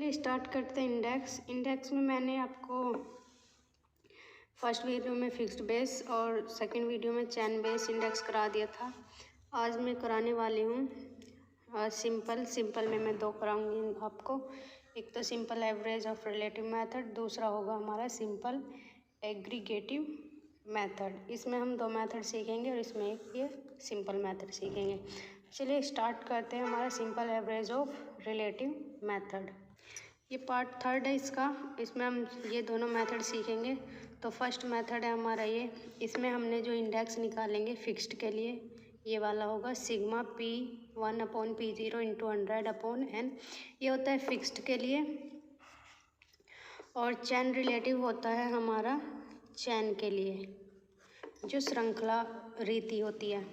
चलिए स्टार्ट करते हैं इंडेक्स में मैंने आपको फर्स्ट वीडियो में फिक्स्ड बेस और सेकंड वीडियो में चैन बेस इंडेक्स करा दिया था। आज मैं कराने वाली हूँ सिंपल में मैं दो कराऊंगी आपको। एक तो simple average of relative method, दूसरा होगा हमारा सिंपल एग्रीगेटिव मेथड। इसमें हम दो मेथड सीखेंगे और इसमें एक ये सिंपल मेथड सीखेंगे। चलिए स्टार्ट करते हैं हमारा simple average of relative method. ये पार्ट थर्ड है इसका। इसमें हम ये दोनों मेथड सीखेंगे। तो फर्स्ट मेथड है हमारा ये, इसमें हमने जो इंडेक्स निकालेंगे फिक्स्ड के लिए ये वाला होगा सिग्मा P1/P0 इंटू 100/n। ये होता है फिक्स्ड के लिए। और चैन रिलेटिव होता है हमारा चैन के लिए, जो श्रृंखला रीति होती है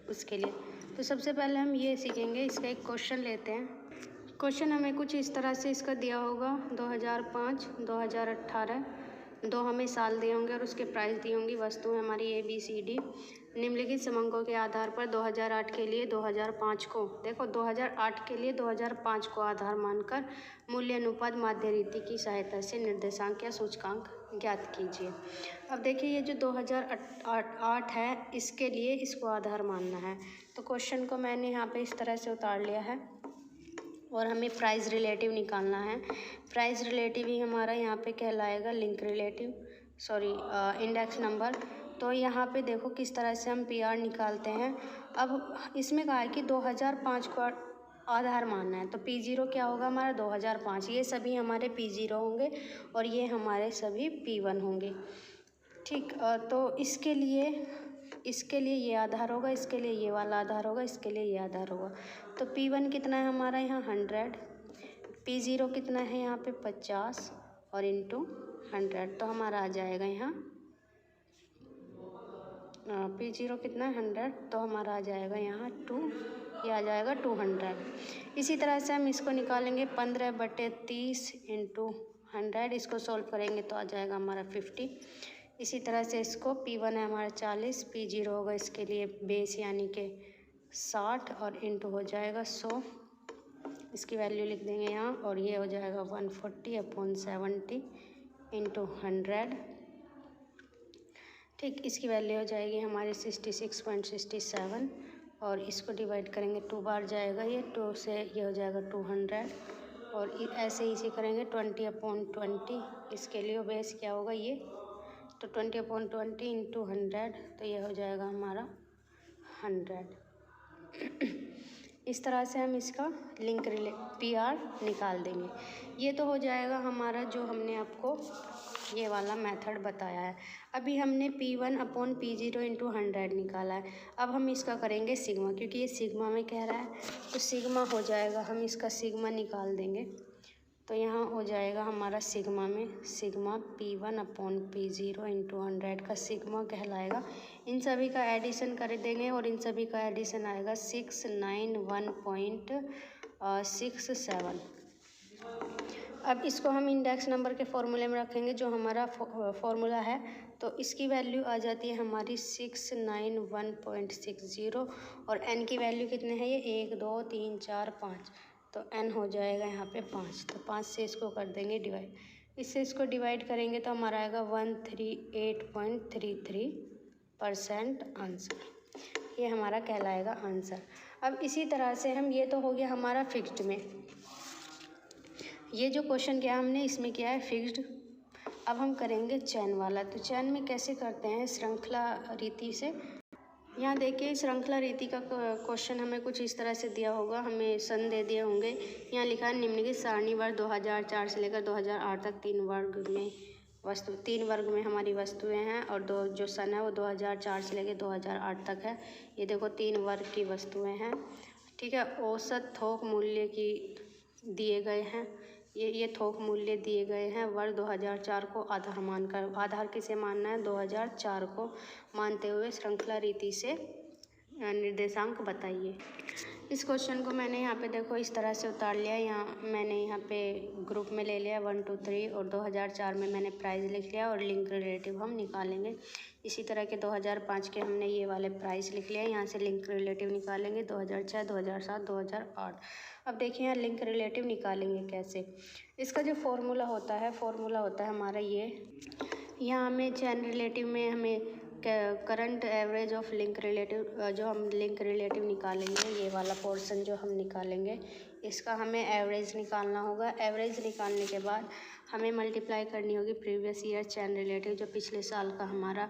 उसके लिए। तो सबसे पहले हम ये सीखेंगे। इसका एक क्वेश्चन लेते हैं। क्वेश्चन हमें कुछ इस तरह से इसका दिया होगा 2005, 2018, दो हमें साल दिए होंगे और उसके प्राइस दी होंगी। वस्तुएं हमारी ABCD निम्नलिखित समंकों के आधार पर 2008 के लिए 2005 को, देखो 2008 के लिए 2005 को आधार मानकर मूल्य अनुपात माध्य रीति की सहायता से निर्देशांक या सूचकांक ज्ञात कीजिए। अब देखिए ये जो 2008 है इसके लिए इसको आधार मानना है। तो क्वेश्चन को मैंने यहाँ पे इस तरह से उतार लिया है और हमें प्राइस रिलेटिव निकालना है। प्राइस रिलेटिव ही हमारा यहाँ पे कहलाएगा लिंक रिलेटिव, इंडेक्स नंबर। तो यहाँ पे देखो किस तरह से हम PR निकालते हैं। अब इसमें कहा है कि 2005 को आधार मानना है। तो P0 क्या होगा हमारा 2005, ये सभी हमारे P0 होंगे और ये हमारे सभी P1 होंगे। ठीक, तो इसके लिए ये आधार होगा, इसके लिए ये वाला आधार होगा, इसके लिए ये आधार होगा। तो P1 कितना है हमारा यहाँ 100, P0 कितना है यहाँ पे 50 और इंटू 100। तो हमारा आ जाएगा यहाँ P0 कितना है 100, तो हमारा आ जाएगा यहाँ 2, ये आ जाएगा 200। इसी तरह से हम इसको निकालेंगे 15/30 इंटू 100। इसको सॉल्व करेंगे तो आ जाएगा हमारा 50। इसी तरह से इसको P1 है हमारा 40, P0 होगा इसके लिए बेस यानी कि 60 और इंटू हो जाएगा 100। इसकी वैल्यू लिख देंगे यहाँ और ये हो जाएगा 140/70 इंटू 100। ठीक, इसकी वैल्यू हो जाएगी हमारी 66.67 और इसको डिवाइड करेंगे 2 बार जाएगा ये 2 से, ये हो जाएगा 200 और ऐसे ही इसी करेंगे 20/20। इसके लिए बेस क्या होगा ये, तो 20/20 इंटू 100, तो ये हो जाएगा हमारा 100। इस तरह से हम इसका लिंक PR निकाल देंगे। ये तो हो जाएगा हमारा जो हमने आपको ये वाला मेथड बताया है। अभी हमने P1/P0 इंटू 100 निकाला है। अब हम इसका करेंगे सिग्मा, क्योंकि ये सिग्मा में कह रहा है तो सिग्मा हो जाएगा, हम इसका सिग्मा निकाल देंगे। तो यहाँ हो जाएगा हमारा सिग्मा में सिग्मा P1/P0 इंटू 100 का सिग्मा कहलाएगा। इन सभी का एडिशन कर देंगे और इन सभी का एडिशन आएगा 691.67। अब इसको हम इंडेक्स नंबर के फॉर्मूले में रखेंगे, जो हमारा फॉर्मूला है। तो इसकी वैल्यू आ जाती है हमारी 691.60 और n की वैल्यू कितने हैं ये 1 2 3 4 5। तो n हो जाएगा यहाँ पे 5। तो 5 से इसको कर देंगे डिवाइड। इससे इसको डिवाइड करेंगे तो हमारा आएगा 138.33% आंसर। ये हमारा कहलाएगा आंसर। अब इसी तरह से हम, ये तो हो गया हमारा फिक्स्ड में। ये जो क्वेश्चन किया हमने इसमें किया है फिक्स्ड। अब हम करेंगे चैन वाला। तो चैन में कैसे करते हैं, श्रृंखला रीति से। यहाँ देखिए श्रृंखला रीति का क्वेश्चन हमें कुछ इस तरह से दिया होगा, हमें सन दे दिए होंगे। यहाँ लिखा है निम्नलिखित सारणीवार 2004 से लेकर 2008 तक 3 वर्ग में हमारी वस्तुएं हैं और जो सन है वो 2004 से लेकर 2008 तक है। ये देखो 3 वर्ग की वस्तुएं हैं। ठीक है, औसत थोक मूल्य की दिए गए हैं। ये थोक मूल्य दिए गए हैं। वर्ष 2004 को आधार मानकर, आधार किसे मानना है 2004 को मानते हुए श्रृंखला रीति से निर्देशांक बताइए। इस क्वेश्चन को मैंने यहाँ पे देखो इस तरह से उतार लिया। यहाँ मैंने यहाँ पे ग्रुप में ले लिया 1 2 3 और 2004 में मैंने प्राइस लिख लिया और लिंक रिलेटिव हम निकालेंगे। इसी तरह के 2005 के हमने ये वाले प्राइस लिख लिया। यहाँ से लिंक रिलेटिव निकालेंगे 2006, 2007, 2008। अब देखिए यहाँ लिंक रिलेटिव निकालेंगे कैसे। इसका जो फॉर्मूला होता है हमारा ये। यहाँ हमें चैन रिलेटिव में हमें current average of link relative, जो हम लिंक रिलेटिव निकालेंगे, ये वाला पोर्शन जो हम निकालेंगे, इसका हमें एवरेज निकालना होगा। एवरेज निकालने के बाद हमें मल्टीप्लाई करनी होगी प्रीवियस ईयर चैन रिलेटिव, जो पिछले साल का हमारा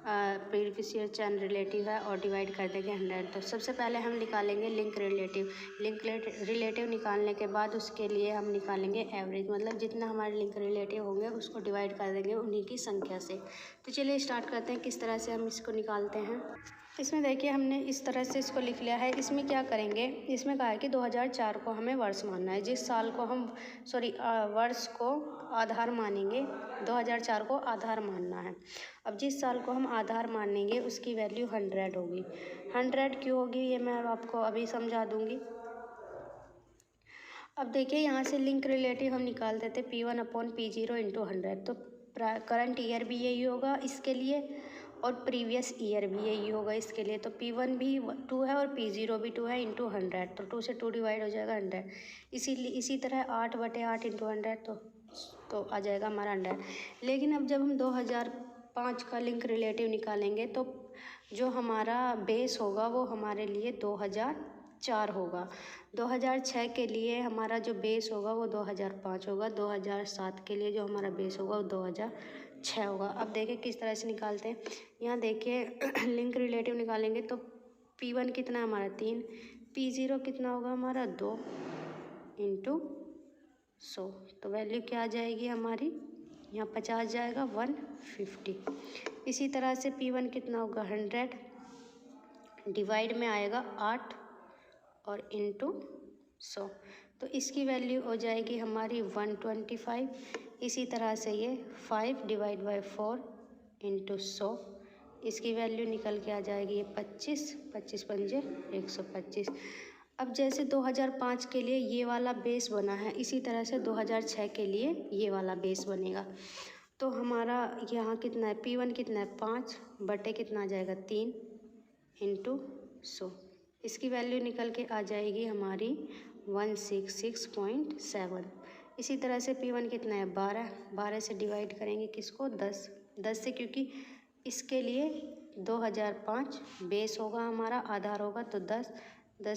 प्रीवियस ईयर चैन रिलेटिव है, और डिवाइड कर देंगे 100। तो सबसे पहले हम निकालेंगे लिंक रिलेटिव। लिंक रिलेटिव निकालने के बाद उसके लिए हम निकालेंगे एवरेज, मतलब जितना हमारे लिंक रिलेटिव होंगे उसको डिवाइड कर देंगे उन्हीं की संख्या से। तो चलिए स्टार्ट करते हैं किस तरह से हम इसको निकालते हैं। इसमें देखिए हमने इस तरह से इसको लिख लिया है। इसमें क्या करेंगे, इसमें कहा है कि 2004 को हमें वर्ष मानना है। जिस साल को हम वर्ष को आधार मानेंगे, 2004 को आधार मानना है। अब जिस साल को हम आधार मानेंगे उसकी वैल्यू 100 होगी। 100 क्यों होगी ये मैं आपको अभी समझा दूंगी। अब देखिए यहाँ से लिंक रिलेटिव हम निकाल देते P1/P0 × 100। तो करंट ईयर भी यही होगा इसके लिए और प्रीवियस ईयर भी यही होगा इसके लिए। तो P1 भी 2 है और P0 भी 2 है × 100। तो 2 से 2 डिवाइड हो जाएगा 100। इसी तरह 8/8 × 100 तो आ जाएगा हमारा 100। लेकिन अब जब हम 2005 का लिंक रिलेटिव निकालेंगे तो जो हमारा बेस होगा वो हमारे लिए 2004 होगा। 2006 के लिए हमारा जो बेस होगा वो 2005 होगा। 2007 के लिए जो हमारा बेस होगा वो 2006 होगा। अब देखिए किस तरह से निकालते हैं। यहाँ देखिए लिंक रिलेटिव निकालेंगे तो P1 कितना है हमारा 3, P0 कितना होगा हमारा 2 × 100। तो वैल्यू क्या आ जाएगी हमारी, यहाँ 50 जाएगा 150। इसी तरह से P1 कितना होगा 100, डिवाइड में आएगा 8 और × 100। तो इसकी वैल्यू हो जाएगी हमारी 125। इसी तरह से ये 5 / 4 × 100, इसकी वैल्यू निकल के आ जाएगी ये 25। 25 × 5 = 125। अब जैसे 2005 के लिए ये वाला बेस बना है, इसी तरह से 2006 के लिए ये वाला बेस बनेगा। तो हमारा यहाँ कितना है, P1 कितना है 5 बटे कितना आ जाएगा 3 × 100। इसकी वैल्यू निकल के आ जाएगी हमारी 166.7। इसी तरह से P1 कितना है 12 से डिवाइड करेंगे किसको 10 से, क्योंकि इसके लिए 2005 बेस होगा हमारा, आधार होगा। तो 10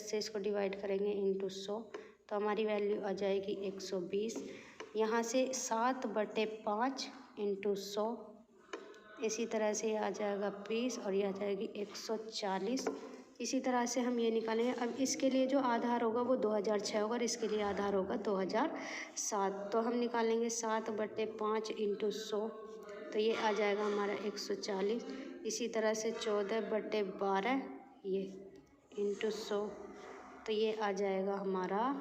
से इसको डिवाइड करेंगे × 100 तो हमारी वैल्यू आ जाएगी 120। यहाँ से 7/5 × 100, इसी तरह से ये आ जाएगा 20 और ये आ जाएगी 140। इसी तरह से हम ये निकालेंगे। अब इसके लिए जो आधार होगा वो 2006 होगा और इसके लिए आधार होगा 2007। तो हम निकालेंगे 7/5 × 100 तो ये आ जाएगा हमारा 140। इसी तरह से 14/12 ये × 100 तो ये आ जाएगा हमारा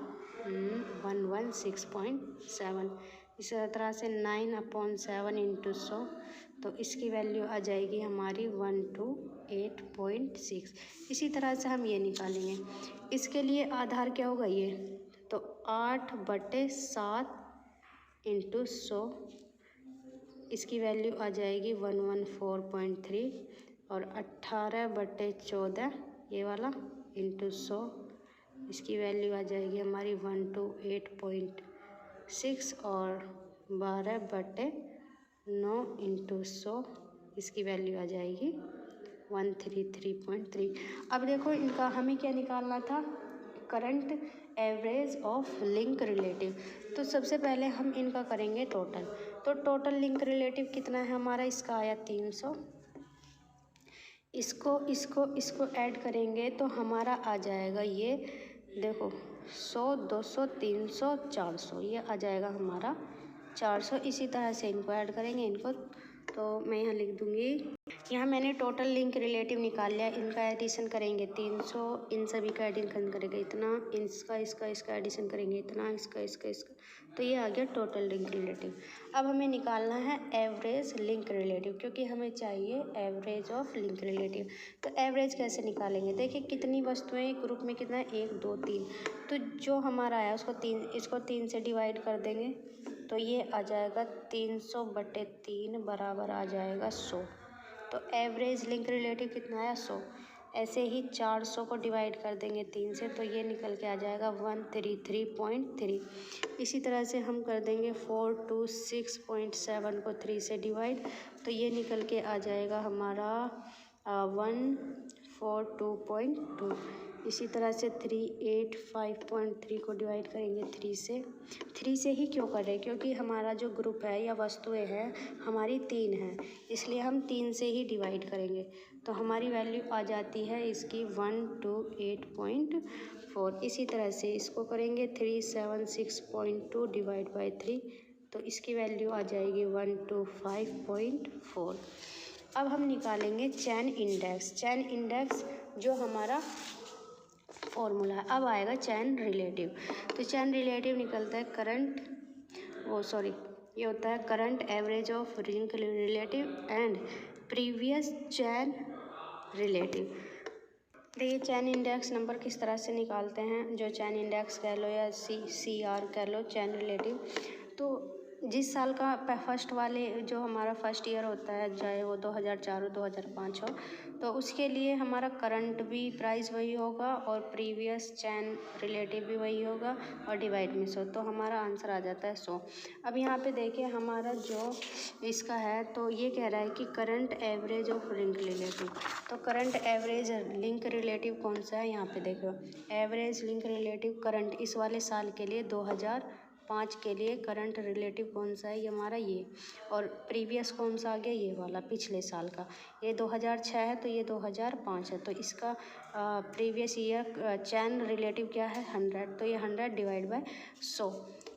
116.7। इसी तरह से 9/7 × 100 तो इसकी वैल्यू आ जाएगी हमारी 128.6। इसी तरह से हम ये निकालेंगे। इसके लिए आधार क्या होगा ये, तो 8/7 × 100, इसकी वैल्यू आ जाएगी 114.3 और 18/14 ये वाला × 100, इसकी वैल्यू आ जाएगी हमारी 128.6 और 12/9 × 100, इसकी वैल्यू आ जाएगी 133.3। अब देखो इनका हमें क्या निकालना था, current average of link relative. तो सबसे पहले हम इनका करेंगे टोटल। तो टोटल लिंक रिलेटिव कितना है हमारा, इसका आया 300। इसको ऐड करेंगे तो हमारा आ जाएगा ये देखो 100, 200, 300, 400, ये आ जाएगा हमारा 400। इसी तरह से इनको ऐड करेंगे इनको, तो मैं यहाँ लिख दूँगी यहाँ मैंने टोटल लिंक रिलेटिव निकाल लिया। इनका एडिशन करेंगे 300, इन सभी का एडिशन करेंगे इतना, इसका एडिशन करेंगे इतना, इसका, तो ये आ गया टोटल लिंक रिलेटिव। अब हमें निकालना है एवरेज लिंक रिलेटिव, क्योंकि हमें चाहिए एवरेज ऑफ लिंक रिलेटिव। तो एवरेज कैसे निकालेंगे? देखिए कितनी वस्तुएं ग्रुप में, कितना है, 1 2 3। तो जो हमारा है इसको 3 से डिवाइड कर देंगे, तो ये आ जाएगा 300/3 बराबर आ जाएगा 100। तो एवरेज लिंक रिलेटिव कितना आया? 100। ऐसे ही 400 को डिवाइड कर देंगे 3 से, तो ये निकल के आ जाएगा 133.3। इसी तरह से हम कर देंगे 426.7 को 3 से डिवाइड, तो ये निकल के आ जाएगा हमारा 142.2। इसी तरह से 385.3 को डिवाइड करेंगे 3 से ही क्यों कर रहे हैं? क्योंकि हमारा जो ग्रुप है या वस्तुएं हैं हमारी 3 हैं, इसलिए हम 3 से ही डिवाइड करेंगे। तो हमारी वैल्यू आ जाती है इसकी 128.4। इसी तरह से इसको करेंगे 376.2 डिवाइड बाई 3, तो इसकी वैल्यू आ जाएगी 125.4। अब हम निकालेंगे चैन इंडेक्स। चैन इंडेक्स जो हमारा फॉर्मूला है। अब आएगा चैन रिलेटिव। तो चैन रिलेटिव निकलता है ये होता है current average of link relative and previous chain relative. देखिए चैन इंडेक्स नंबर किस तरह से निकालते हैं, जो चैन इंडेक्स कह लो या CR कह लो, चैन रिलेटिव। तो जिस साल का फर्स्ट वाले जो हमारा फर्स्ट ईयर होता है, चाहे वो 2004 हो 2005 हो, तो उसके लिए हमारा करंट भी प्राइस वही होगा और प्रीवियस चैन रिलेटिव भी वही होगा और डिवाइड में 100, तो हमारा आंसर आ जाता है 100। अब यहाँ पे देखिए हमारा जो इसका है, तो ये कह रहा है कि current average of link relative. तो करंट एवरेज लिंक रिलेटिव कौन सा है? यहाँ पे देखो एवरेज लिंक रिलेटिव करंट इस वाले साल के लिए 2005 के लिए करंट रिलेटिव कौन सा है? ये हमारा ये। और प्रीवियस कौन सा आ गया? ये वाला पिछले साल का। ये 2006 है तो ये 2005 है, तो इसका प्रीवियस ईयर चैन रिलेटिव क्या है? 100, तो ये 100 डिवाइड बाय 100,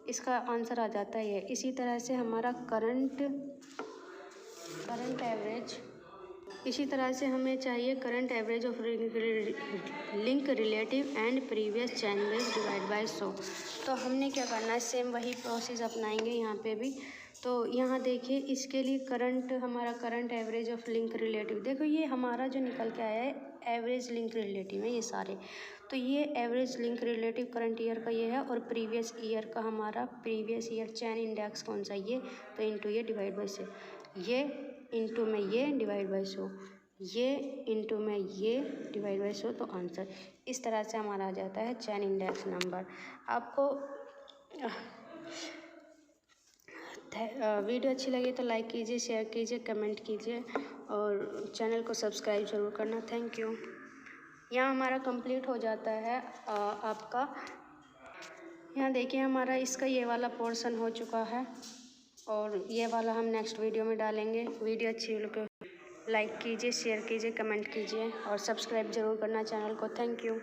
इसका आंसर आ जाता है ये। इसी तरह से हमारा करंट एवरेज, इसी तरह से हमें चाहिए current average of link relative and previous chain base divide by 100। तो हमने क्या करना है, सेम वही प्रोसेस अपनाएंगे यहाँ पे भी। तो यहाँ देखिए इसके लिए हमारा current average of link relative, देखो ये हमारा जो निकल के आया है एवरेज लिंक रिलेटिव है ये सारे। तो ये average link relative current year का ये है, और प्रीवियस ईयर का हमारा प्रीवियस ईयर चैन इंडेक्स कौन सा? ये। तो इंटू ये डिवाइड बाई 100, ये इंटू में ये डिवाइड बाई 100, ये इंटू में ये डिवाइड बाई 100, तो आंसर इस तरह से हमारा आ जाता है चैन इंडेक्स नंबर। आपको वीडियो अच्छी लगी तो लाइक कीजिए, शेयर कीजिए, कमेंट कीजिए और चैनल को सब्सक्राइब ज़रूर करना। Thank you. यहाँ हमारा कंप्लीट हो जाता है आपका। यहाँ देखिए हमारा इसका ये वाला पोर्शन हो चुका है और ये वाला हम नेक्स्ट वीडियो में डालेंगे। वीडियो अच्छी लगे लाइक कीजिए, शेयर कीजिए, कमेंट कीजिए और सब्सक्राइब ज़रूर करना चैनल को। Thank you.